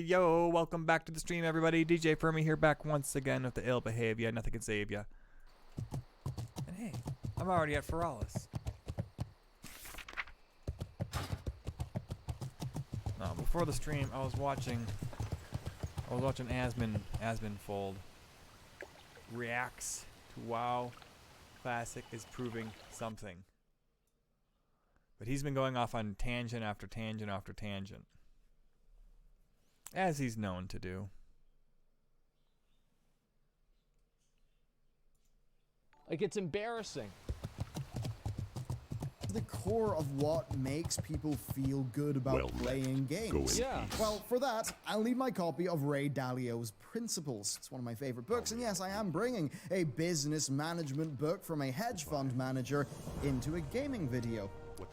Yo, welcome back to the stream, everybody. DJ Fermi here, back once again with the ill behavior. Nothing can save ya. And hey, I'm already at Feralis. No, before the stream, I was watching Asmonfold reacts to WoW Classic is proving something. But he's been going off on tangent after tangent after tangent, as he's known to do. Like, it's embarrassing. The core of what makes people feel good about playing games. Yeah. Well, for that, I'll need my copy of Ray Dalio's Principles. It's one of my favorite books, and yes, I am bringing a business management book from a hedge fund manager into a gaming video.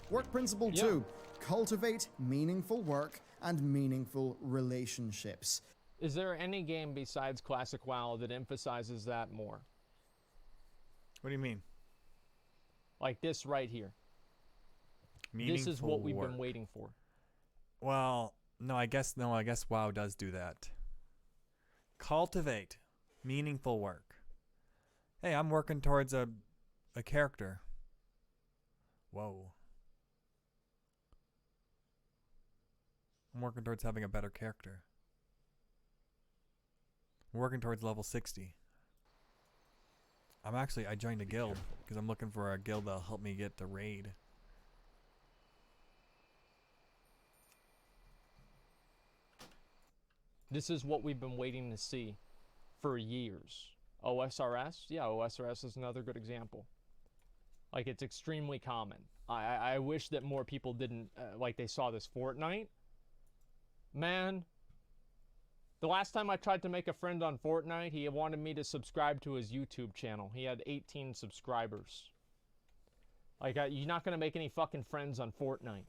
Work Principle 2, cultivate meaningful work and meaningful relationships. Is there any game besides Classic WoW that emphasizes that more? What do you mean? Like this right here. Meaningful this is what we've work. been waiting for. Well, I guess WoW does do that. Cultivate meaningful work. Hey, I'm working towards a character. Whoa. I'm working towards having a better character. I'm working towards level 60. I joined a guild because I'm looking for a guild that'll help me get the raid. This is what we've been waiting to see for years. OSRS? Yeah, OSRS is another good example. Like, it's extremely common. I wish that more people didn't, like they saw this Fortnite. Man, the last time I tried to make a friend on Fortnite, he wanted me to subscribe to his YouTube channel. He had 18 subscribers. Like, you're not gonna make any fucking friends on Fortnite.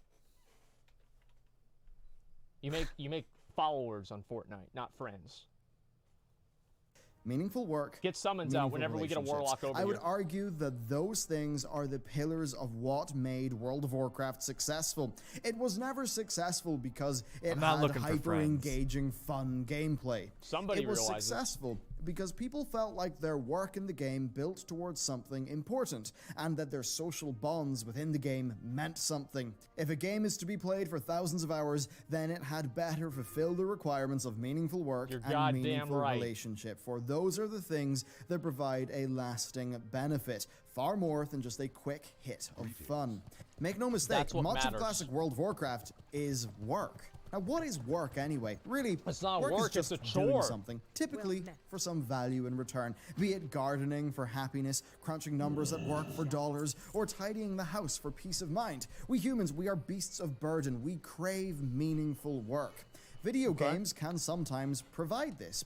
You make followers on Fortnite, not friends. Meaningful work. Get summons out whenever we get a warlock over I would here. argue that those things are the pillars of what made World of Warcraft successful. It was never successful because it had hyper-engaging, fun gameplay. Somebody It was realizes. successful because people felt like their work in the game built towards something important, and that their social bonds within the game meant something. If a game is to be played for thousands of hours, then it had better fulfill the requirements of meaningful work and meaningful relationship. For those are the things that provide a lasting benefit, far more than just a quick hit of fun. Make no mistake, much of classic World of Warcraft is work. Now, what is work anyway? Really, it's not work is just it's a chore. doing something, typically for some value in return. Be it gardening for happiness, crunching numbers at work for dollars, or tidying the house for peace of mind. We humans, we are beasts of burden. We crave meaningful work. Video games can sometimes provide this.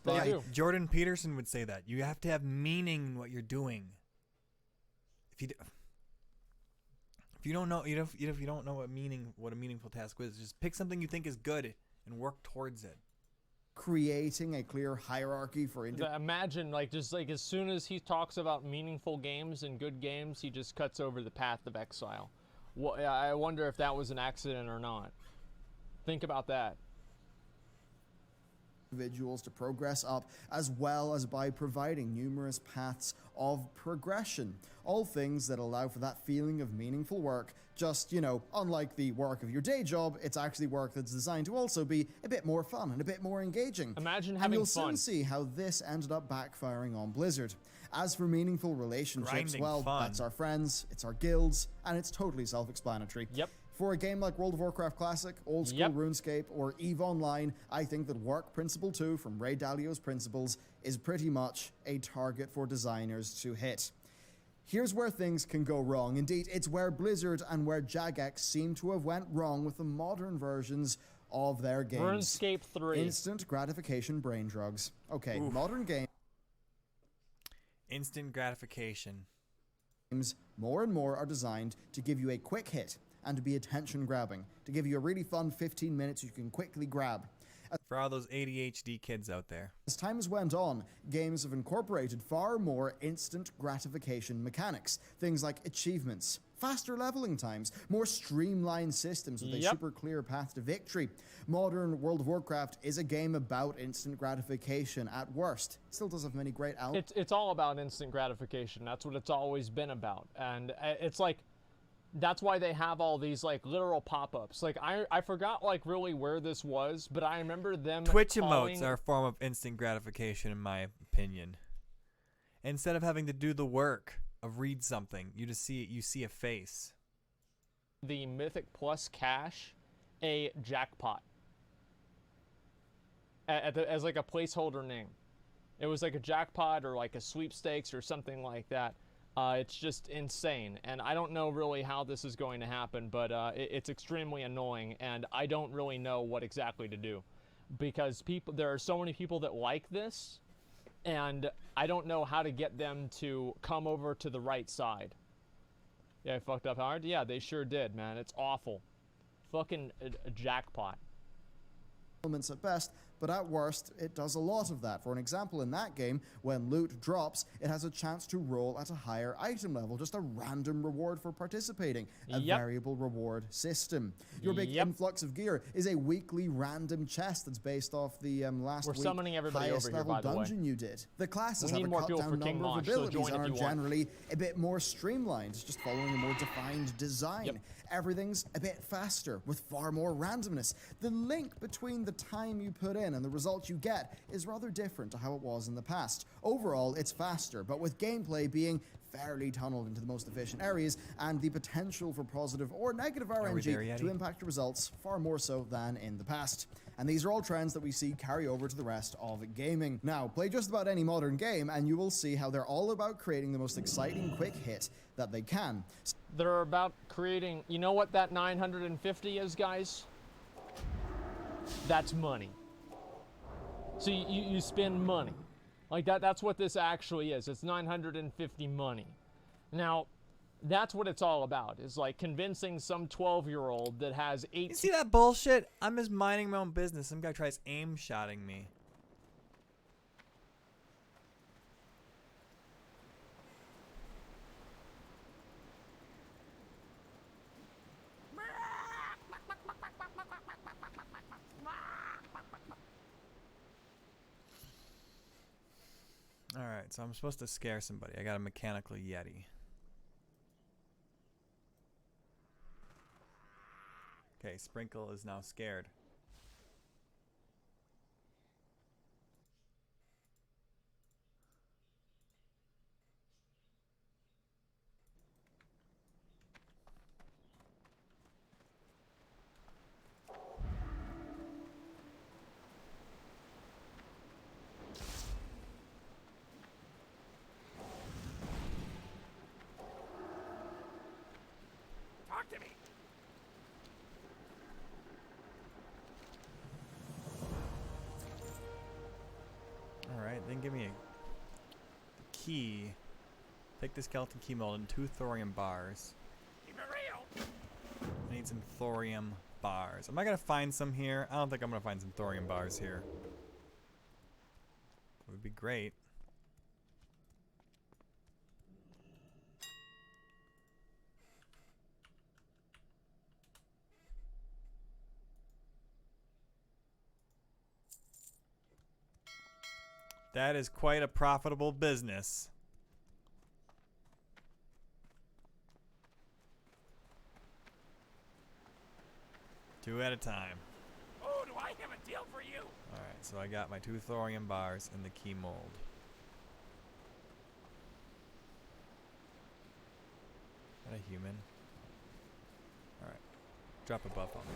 Jordan Peterson would say that. You have to have meaning in what you're doing. If you don't know, if you don't know what a meaningful task is, just pick something you think is good and work towards it. Creating a clear hierarchy for imagine, just as soon as he talks about meaningful games and good games, he just cuts over the path of exile. I wonder if that was an accident or not. Think about that. Individuals to progress up, as well as by providing numerous paths of progression. All things that allow for that feeling of meaningful work. Just, unlike the work of your day job, it's actually work that's designed to also be a bit more fun and a bit more engaging. Imagine having and you'll fun. soon see how this ended up backfiring on Blizzard. As for meaningful relationships, that's our friends, it's our guilds, and it's totally self-explanatory. Yep. For a game like World of Warcraft Classic, Old School RuneScape, or EVE Online, I think that Work Principle 2 from Ray Dalio's Principles is pretty much a target for designers to hit. Here's where things can go wrong. Indeed, it's where Blizzard and where Jagex seem to have went wrong with the modern versions of their games. RuneScape 3. Instant gratification brain drugs. Okay, modern games. Instant gratification. More and more are designed to give you a quick hit and to be attention grabbing, to give you a really fun 15 minutes you can quickly grab. For all those ADHD kids out there. As time has went on, games have incorporated far more instant gratification mechanics. Things like achievements, faster leveling times, more streamlined systems with a Yep. super clear path to victory. Modern World of Warcraft is a game about instant gratification at worst. It still does have many great elements. It's all about instant gratification. That's what it's always been about. And it's like, that's why they have all these like literal pop-ups. Like I forgot like really where this was, but I remember them Twitch calling... emotes are a form of instant gratification, in my opinion. Instead of having to do the work of read something, you see a face. the Mythic Plus cash a jackpot as like a placeholder name. It was like a jackpot or like a sweepstakes or something like that. It's just insane, and I don't know really how this is going to happen, but it's extremely annoying, and I don't really know what exactly to do, because there are so many people that like this, and I don't know how to get them to come over to the right side. Yeah, I fucked up hard. Yeah, they sure did, man. It's awful. Fucking a jackpot. Elements at best, but at worst, it does a lot of that. For an example, in that game, when loot drops, it has a chance to roll at a higher item level, just a random reward for participating, a variable reward system. Your big influx of gear is a weekly random chest that's based off the last We're week summoning everybody highest over here, level by the way. dungeon you did. The classes We have need a more fuel cut for down King number of Mosh, so abilities join and if are you want. generally a bit more streamlined, just following a more defined design. Yep. Everything's a bit faster, with far more randomness. The link between the time you put in and the results you get is rather different to how it was in the past. Overall, it's faster, but with gameplay being fairly tunneled into the most efficient areas, and the potential for positive or negative we there, RNG Yeti? to impact results far more so than in the past. And these are all trends that we see carry over to the rest of gaming. Now, play just about any modern game, and you will see how they're all about creating the most exciting quick hit that they can. They're about creating... You know what that 950 is, guys? That's money. So you spend money. Like that's what this actually is. It's 950 money. Now, that's what it's all about. Is like convincing some 12-year-old that has 18... You see that bullshit? I'm just minding my own business. Some guy tries aim-shotting me. Alright, so I'm supposed to scare somebody. I got a mechanical Yeti. Okay, Sprinkle is now scared. Talk to me. Alright, then give me a key. Take the skeleton key mold and 2 thorium bars. Keep it real. I need some thorium bars. Am I gonna find some here? I don't think I'm gonna find some thorium bars here. It would be great. That is quite a profitable business. Two at a time. Oh, do I have a deal for you? Alright, so I got my 2 thorium bars in the key mold. Is that a human? Alright. Drop a buff on me.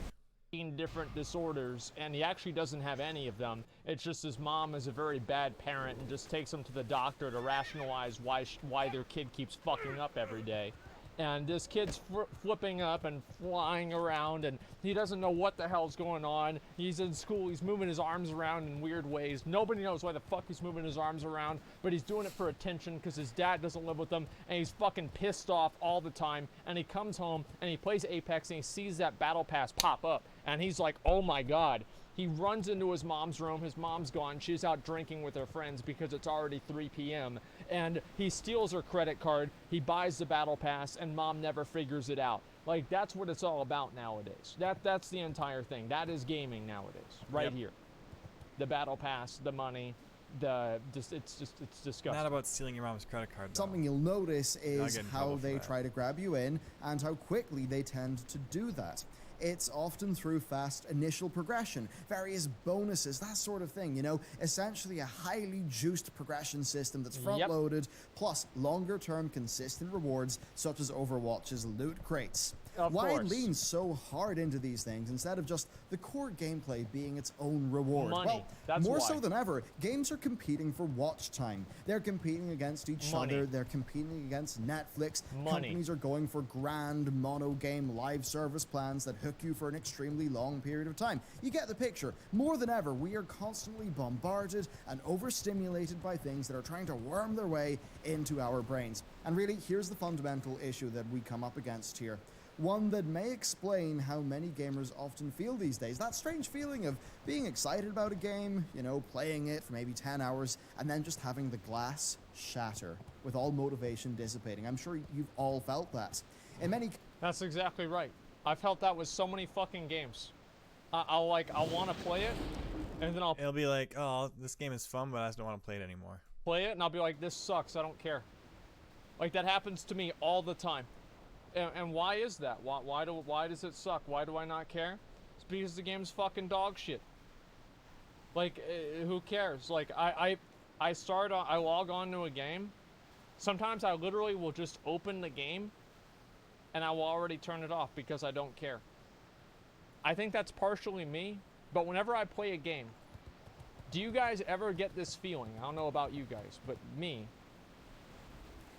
different disorders, and he actually doesn't have any of them. It's just his mom is a very bad parent and just takes him to the doctor to rationalize why their kid keeps fucking up every day. And this kid's flipping up and flying around, and he doesn't know what the hell's going on. He's in school, he's moving his arms around in weird ways. Nobody knows why the fuck he's moving his arms around, but he's doing it for attention because his dad doesn't live with him, and he's fucking pissed off all the time. And he comes home and he plays Apex and he sees that battle pass pop up, and he's like, oh my god, He runs into his mom's room. His mom's gone. She's out drinking with her friends because it's already 3 p.m. And he steals her credit card. He buys the battle pass, and mom never figures it out. Like, that's what it's all about nowadays. That's the entire thing. That is gaming nowadays, right here. The battle pass, the money, it's disgusting. Not about stealing your mom's credit card, though. Something you'll notice is get in how trouble for they that. try to grab you in and how quickly they tend to do that. It's often through fast initial progression, various bonuses, that sort of thing, you know, essentially a highly juiced progression system that's front-loaded, plus longer-term consistent rewards such as Overwatch's loot crates. Why lean so hard into these things instead of just the core gameplay being its own reward? Money. Well, That's more why. so than ever, games are competing for watch time. They're competing against each other. They're competing against Netflix. Companies are going for grand mono-game live service plans that hook you for an extremely long period of time. You get the picture. More than ever, we are constantly bombarded and overstimulated by things that are trying to worm their way into our brains. And really, here's the fundamental issue that we come up against here. One that may explain how many gamers often feel these days. That strange feeling of being excited about a game, you know, playing it for maybe 10 hours, and then just having the glass shatter with all motivation dissipating. I'm sure you've all felt that. In many That's exactly right. I've felt that with so many fucking games. I'll want to play it, and then I'll It'll be like, oh, this game is fun, but I just don't want to play it anymore. play it, and I'll be like, this sucks, I don't care. Like, that happens to me all the time. And why is that? Why does it suck? Why do I not care? It's because the game's fucking dog shit. Like, who cares? Like, I log on to a game. Sometimes I literally will just open the game, and I will already turn it off because I don't care. I think that's partially me, but whenever I play a game, do you guys ever get this feeling? I don't know about you guys, but me,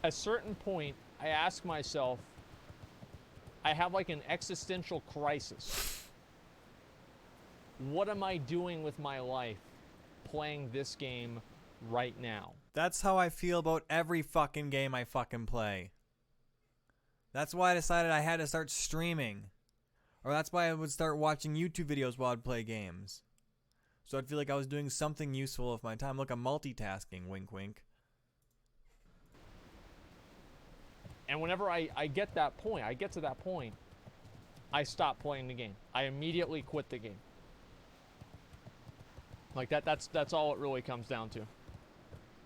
at a certain point, I ask myself, I have like an existential crisis. What am I doing with my life playing this game right now? That's how I feel about every fucking game I fucking play. That's why I decided I had to start streaming. Or that's why I would start watching YouTube videos while I'd play games. So I'd feel like I was doing something useful with my time. Look, I'm multitasking, wink wink. And whenever I get to that point, I stop playing the game. I immediately quit the game. Like that's all it really comes down to.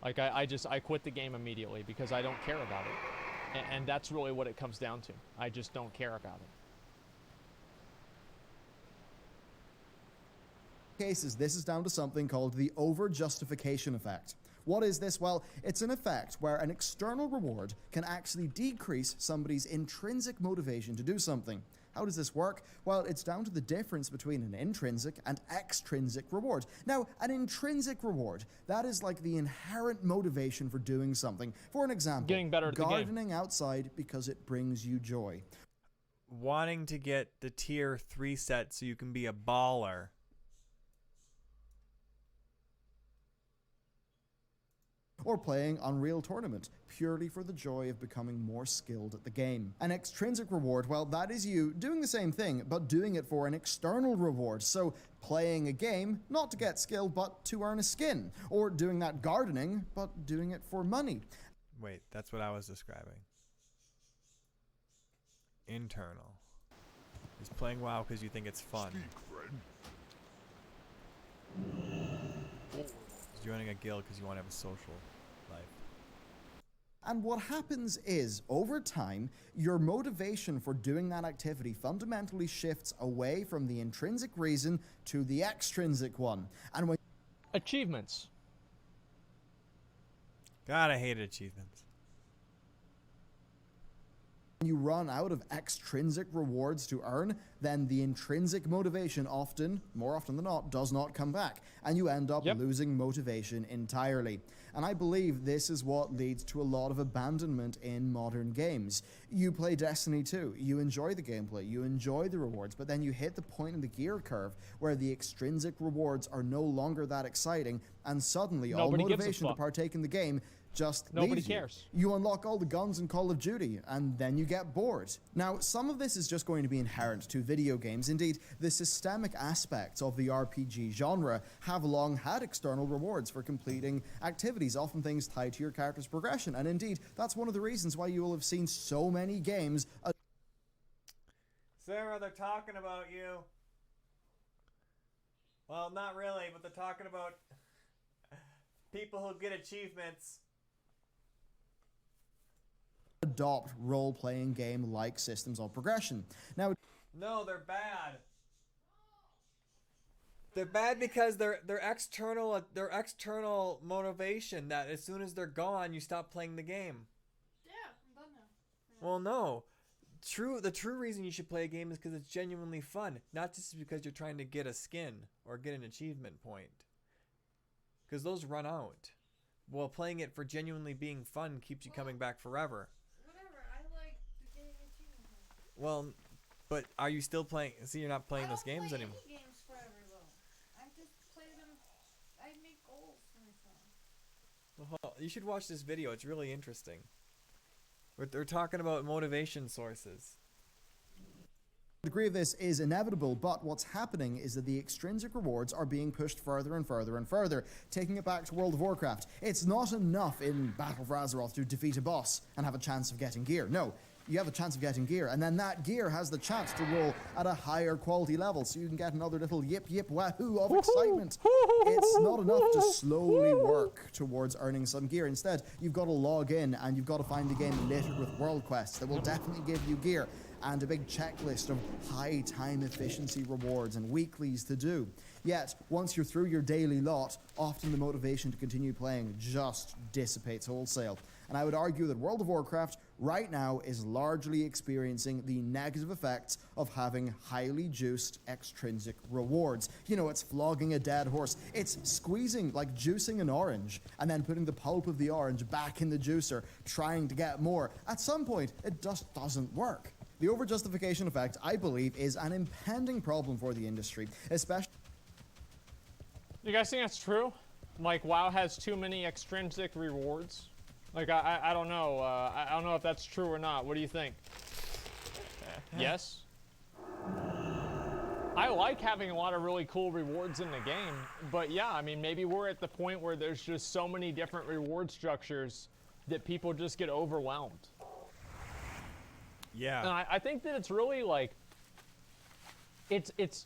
Like I quit the game immediately because I don't care about it. And that's really what it comes down to. I just don't care about it. cases, this is down to something called the over-justification effect. What is this? Well, it's an effect where an external reward can actually decrease somebody's intrinsic motivation to do something. How does this work? Well, it's down to the difference between an intrinsic and extrinsic reward. Now, an intrinsic reward, that is like the inherent motivation for doing something. For an example, Getting better at the game. gardening outside because it brings you joy. Wanting to get the tier 3 set so you can be a baller. Or playing Unreal Tournament, purely for the joy of becoming more skilled at the game. An extrinsic reward, well, that is you doing the same thing, but doing it for an external reward. So, playing a game, not to get skill, but to earn a skin. Or doing that gardening, but doing it for money. Wait, that's what I was describing. Internal. Is playing WoW because you think it's fun. Is joining a guild because you want to have a social life. And what happens is, over time, your motivation for doing that activity fundamentally shifts away from the intrinsic reason to the extrinsic one. And when Achievements. God, I hate achievements. you run out of extrinsic rewards to earn, then the intrinsic motivation often, more often than not, does not come back. And you end up losing motivation entirely. And I believe this is what leads to a lot of abandonment in modern games. You play Destiny 2, you enjoy the gameplay, you enjoy the rewards, but then you hit the point in the gear curve where the extrinsic rewards are no longer that exciting, and suddenly all Nobody gives a motivation to fuck. partake in the game just Nobody leaves you. cares. You unlock all the guns in Call of Duty, and then you get bored. Now, some of this is just going to be inherent to video games. Indeed, the systemic aspects of the RPG genre have long had external rewards for completing activities, often things tied to your character's progression. And indeed, that's one of the reasons why you will have seen so many games. Sarah, they're talking about you. Well, not really, but they're talking about people who get achievements. Adopt role-playing game-like systems of progression. Now, No, they're bad. They're bad because they're external motivation that as soon as they're gone, you stop playing the game. Yeah, I'm done now. Well, no. The true reason you should play a game is because it's genuinely fun, not just because you're trying to get a skin or get an achievement point. Because those run out. Well, playing it for genuinely being fun keeps you coming back forever. Whatever, I like getting achievement points. Well, but are you still playing? See, you're not playing those games I anymore. don't play any games forever, though. I just play them. I make goals for myself. Well, you should watch this video. It's really interesting. They're talking about motivation sources. the degree of this is inevitable, but what's happening is that the extrinsic rewards are being pushed further and further and further. Taking it back to World of Warcraft, it's not enough in Battle for Azeroth to defeat a boss and have a chance of getting gear. No. You have a chance of getting gear, and then that gear has the chance to roll at a higher quality level, so you can get another little yip yip wahoo of excitement. It's not enough to slowly work towards earning some gear. Instead, you've got to log in, and you've got to find the game littered with world quests that will definitely give you gear, and a big checklist of high time efficiency rewards and weeklies to do. Yet, once you're through your daily lot, often the motivation to continue playing just dissipates wholesale. And I would argue that World of Warcraft right now is largely experiencing the negative effects of having highly juiced extrinsic rewards. You know, it's flogging a dead horse. It's squeezing, like juicing an orange, and then putting the pulp of the orange back in the juicer, trying to get more. At some point, it just doesn't work. The overjustification effect, I believe, is an impending problem for the industry, especially... You guys think that's true? Like, WoW has too many extrinsic rewards? Like, I don't know. I don't know if that's true or not. What do you think? Yes? I like having a lot of really cool rewards in the game, but yeah, I mean, maybe we're at the point where there's just so many different reward structures that people just get overwhelmed. Yeah. And I think that it's really like, this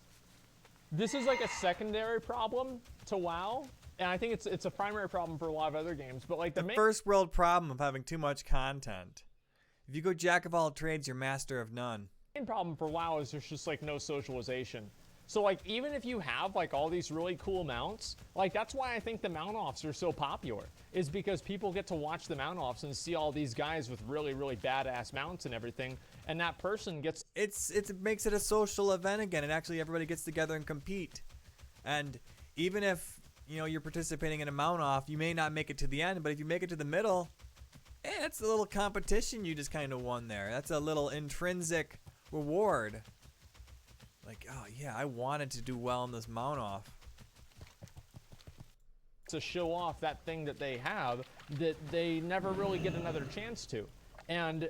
is like a secondary problem to WoW. And I think it's a primary problem for a lot of other games, but like the main first world problem of having too much content. If you go jack of all trades, you're master of none. problem for WoW is there's just like no socialization. So like even if you have like all these really cool mounts, like that's why I think the mount offs are so popular, is because people get to watch the mount offs and see all these guys with really, really badass mounts and everything, and that person gets It makes it a social event again, and actually everybody gets together and compete. And even if you're participating in a mount off, you may not make it to the end, but if you make it to the middle, it's a little competition you just kind of won there. That's a little intrinsic reward. Like, oh yeah, I wanted to do well in this mount off. to show off that thing that they have that they never really get another chance to. And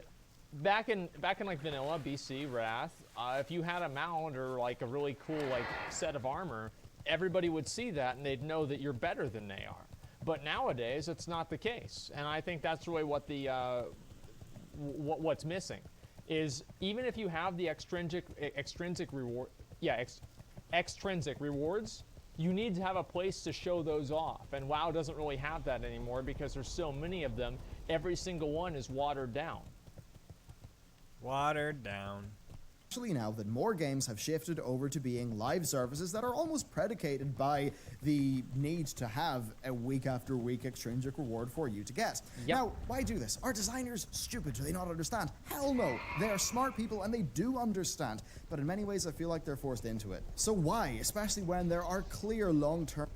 back in like vanilla BC Wrath, if you had a mount or like a really cool like set of armor, everybody would see that and they'd know that you're better than they are. But nowadays, it's not the case, and I think that's really what the what's missing is even if you have the extrinsic rewards, you need to have a place to show those off, and WoW doesn't really have that anymore because there's so many of them. Every single one is watered down. Watered down. Especially now that more games have shifted over to being live services that are almost predicated by the need to have a week after week extrinsic reward for you to get. Yep. Now, why do this? Are designers stupid? Do they not understand? Hell no. They are smart people and they do understand, but in many ways I feel like they're forced into it. So why, especially when there are clear long-term...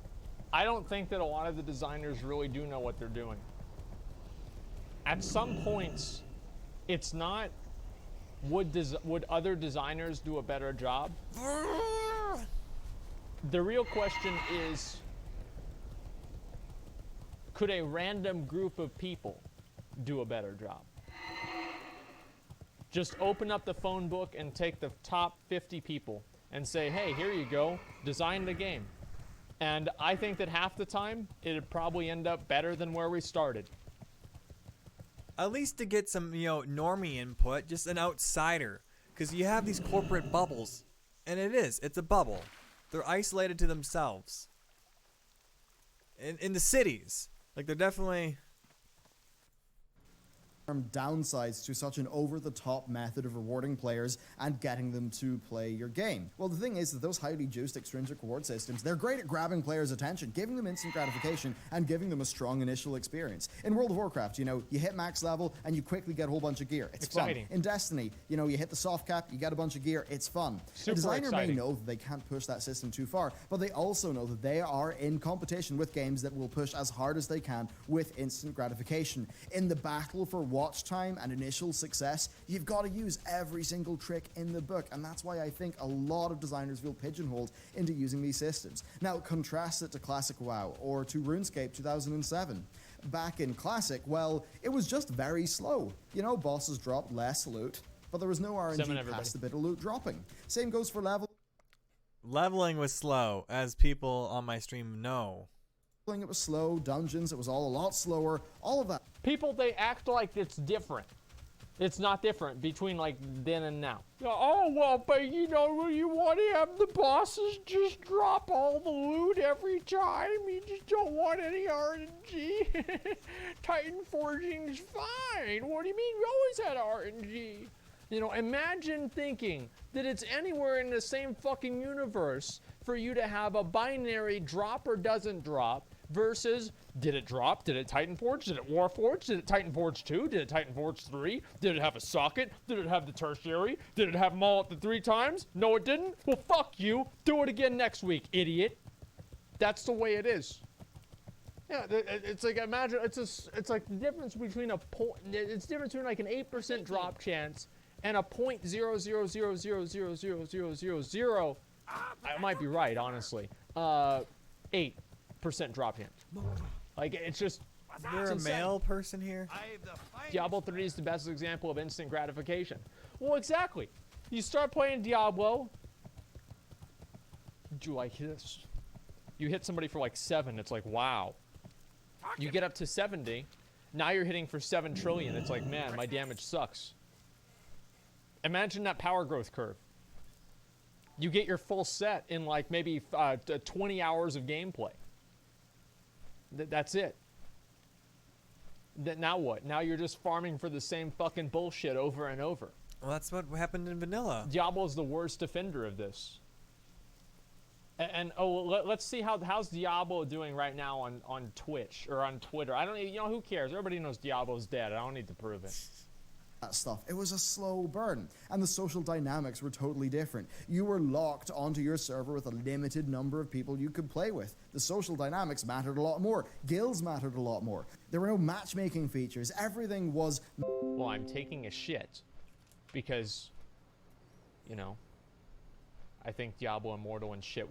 I don't think that a lot of the designers really do know what they're doing. At some points, it's not would other designers do a better job? The real question is, Could a random group of people do a better job? Just open up the phone book and take the top 50 people and say, hey, here you go, design the game. And I think that half the time, it'd probably end up better than where we started. At least to get some, normie input, just an outsider. Because you have these corporate bubbles. And it's a bubble. They're isolated to themselves. In the cities. Like, they're definitely... downsides to such an over-the-top method of rewarding players and getting them to play your game. Well, the thing is that those highly juiced extrinsic reward systems, they're great at grabbing players' attention, giving them instant gratification, and giving them a strong initial experience. In World of Warcraft, you hit max level and you quickly get a whole bunch of gear. It's exciting. Fun. In Destiny, you hit the soft cap, you get a bunch of gear, it's fun. Super a designer exciting. may know that they can't push that system too far, but they also know that they are in competition with games that will push as hard as they can with instant gratification. In the battle for watch time and initial success, you've got to use every single trick in the book, and that's why I think a lot of designers feel pigeonholed into using these systems. Now, contrast it to Classic WoW or to RuneScape 2007. Back in Classic, well, it was just very slow. Bosses dropped less loot, but there was no RNG past the bit of loot dropping. Same goes for Leveling was slow, as people on my stream know. It was slow, dungeons, it was all a lot slower, all of that. People, they act like it's different. It's not different between like then and now. Oh, well, but you want to have the bosses just drop all the loot every time. You just don't want any RNG. Titan forging's fine. What do you mean? We always had RNG. Imagine thinking that it's anywhere in the same fucking universe for you to have a binary drop or doesn't drop versus did it drop? Did it Titan Forge? Did it Warforge? Did it Titan Forge 2? Did it Titan Forge 3? Did it have a socket? Did it have the tertiary? Did it have them all at the 3 times? No, it didn't? Well, fuck you. Do it again next week, idiot. That's the way it is. Yeah, it's like, imagine, it's like the difference between it's the difference between like an 8% drop chance and a 0.000000000. I might be right, honestly. 8% drop chance. Like, it's just... Is there a male person here? Diablo 3 is the best example of instant gratification. Well, exactly. You start playing Diablo. Do like this. You hit somebody for like 7. It's like, wow. You get up to 70. Now you're hitting for 7 trillion. It's like, man, my damage sucks. Imagine that power growth curve. You get your full set in like maybe 20 hours of gameplay. That's it. Now what? Now you're just farming for the same fucking bullshit over and over. Well, that's what happened in vanilla. Diablo's the worst offender of this. And let's see how's Diablo doing right now on Twitch or on Twitter. I don't even, who cares? Everybody knows Diablo's dead. I don't need to prove it. That stuff. It was a slow burn, and the social dynamics were totally different. You were locked onto your server with a limited number of people you could play with. The social dynamics mattered a lot more. Guilds mattered a lot more. There were no matchmaking features. Everything was... Well, I'm taking a shit because, I think Diablo Immortal and shit